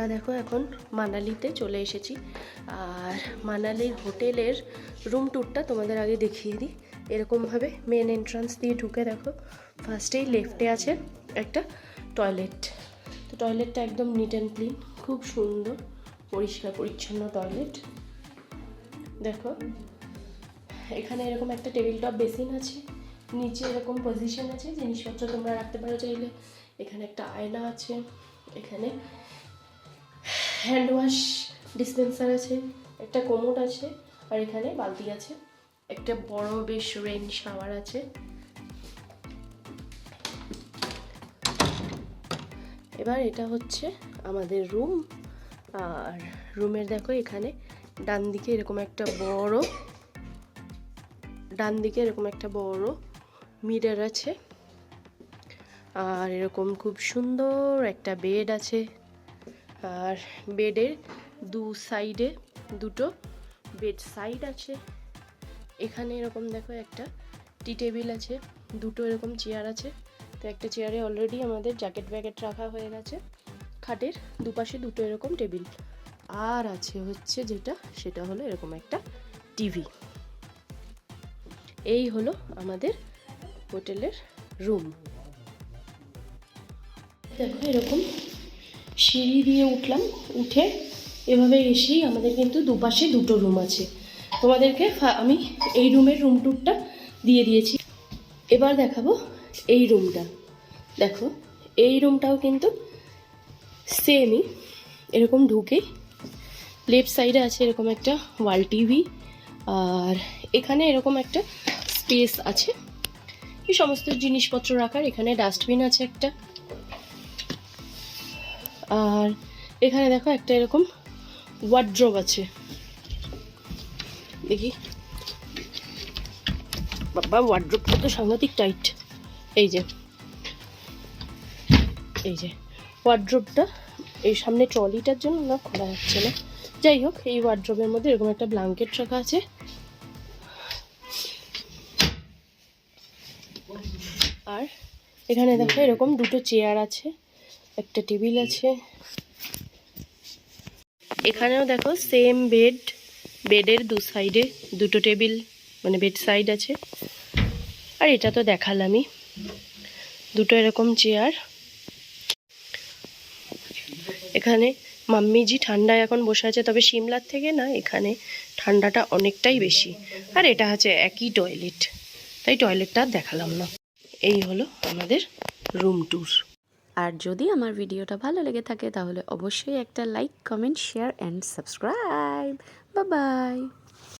আমরা দেখো এখন মানালিতে চলে এসেছি। আর মানালির হোটেলের রুম ট্যুরটা তোমাদের আগে দেখিয়ে দিই। এরকমভাবে মেন এন্ট্রান্স দিয়ে ঢুকে দেখো ফার্স্টেই লেফটে আছে একটা টয়লেট। তো টয়লেটটা একদম নিট অ্যান্ড ক্লিন, খুব সুন্দর পরিষ্কার পরিচ্ছন্ন টয়লেট। দেখো এখানে এরকম একটা টেবিল টপ বেসিন আছে, নিচে এরকম পজিশন আছে, জিনিসপত্র তোমরা রাখতে পারো চাইলে। এখানে একটা আয়না আছে, এখানে হ্যান্ড ওয়াশ ডিসপেন্সার আছে, একটা কোমোড আছে, আর এখানে বালতি আছে, একটা বড় বেশ রেন শাওয়ার আছে। এবার এটা হচ্ছে আমাদের রুম। আর রুমের দেখো এখানে ডান দিকে এরকম একটা বড় মিরর আছে। আর এরকম খুব সুন্দর একটা বেড আছে। আর বেডের দু সাইডে দুটো বেড সাইড আছে। এখানে এরকম দেখো একটা টি টেবিল আছে, দুটো এরকম চেয়ার আছে। তো একটা চেয়ারে অলরেডি আমাদের জ্যাকেট ব্যাকেট রাখা হয়ে গেছে। খাটের দুপাশে দুটো এরকম টেবিল। আর আছে হচ্ছে সেটা হলো এরকম একটা টিভি। এই হলো আমাদের হোটেলের রুম। দেখো এরকম সিঁড়ি দিয়ে উঠলাম, উঠে এভাবে এসেই আমাদের কিন্তু দুপাশে দুটো রুম আছে। তোমাদেরকে আমি এই রুমের রুম ট্যুরটা দিয়ে দিয়েছি। এবার দেখাবো এই রুমটা। দেখো এই রুমটাও কিন্তু সেমই, এরকম ঢুকেই লেফট সাইডে আছে এরকম একটা ওয়াল টিভি। আর এখানে এরকম একটা স্পেস আছে এই সমস্ত জিনিসপত্র রাখার। এখানে ডাস্টবিন আছে একটা। আর এখানে দেখো একটা এরকম ওয়ার্ড্রোব আছে, দেখি বাবা ওয়ার্ড্রোবটা তো সাংঘাতিক টাইট। এই যে ওয়ার্ড্রোবটা এই সামনে ট্রলিটার জন্য না খোলা যাচ্ছে না। যাই হোক, এই ওয়ার্ড্রোবের মধ্যে এরকম একটা ব্ল্যাঙ্কেট রাখা আছে। আর এখানে দেখো এরকম দুটো চেয়ার আছে, একটা টেবিল আছে। এখানেও দেখো সেম বেডের দু সাইডে দুটো টেবিল, মানে বেড সাইড আছে। আর এটা তো দেখালামই, দুটো এরকম চেয়ার। এখানে মাম্মিজি ঠান্ডায় এখন বসে আছে, তবে সিমলার থেকে না এখানে ঠান্ডাটা অনেকটাই বেশি। আর এটা হচ্ছে একই টয়লেট, তাই টয়লেটটা দেখালাম না। এই হলো আমাদের রুম ট্যুর। আর যদি আমার ভিডিওটা ভালো লেগে থাকে তাহলে অবশ্যই একটা like, comment, share and subscribe. Bye bye.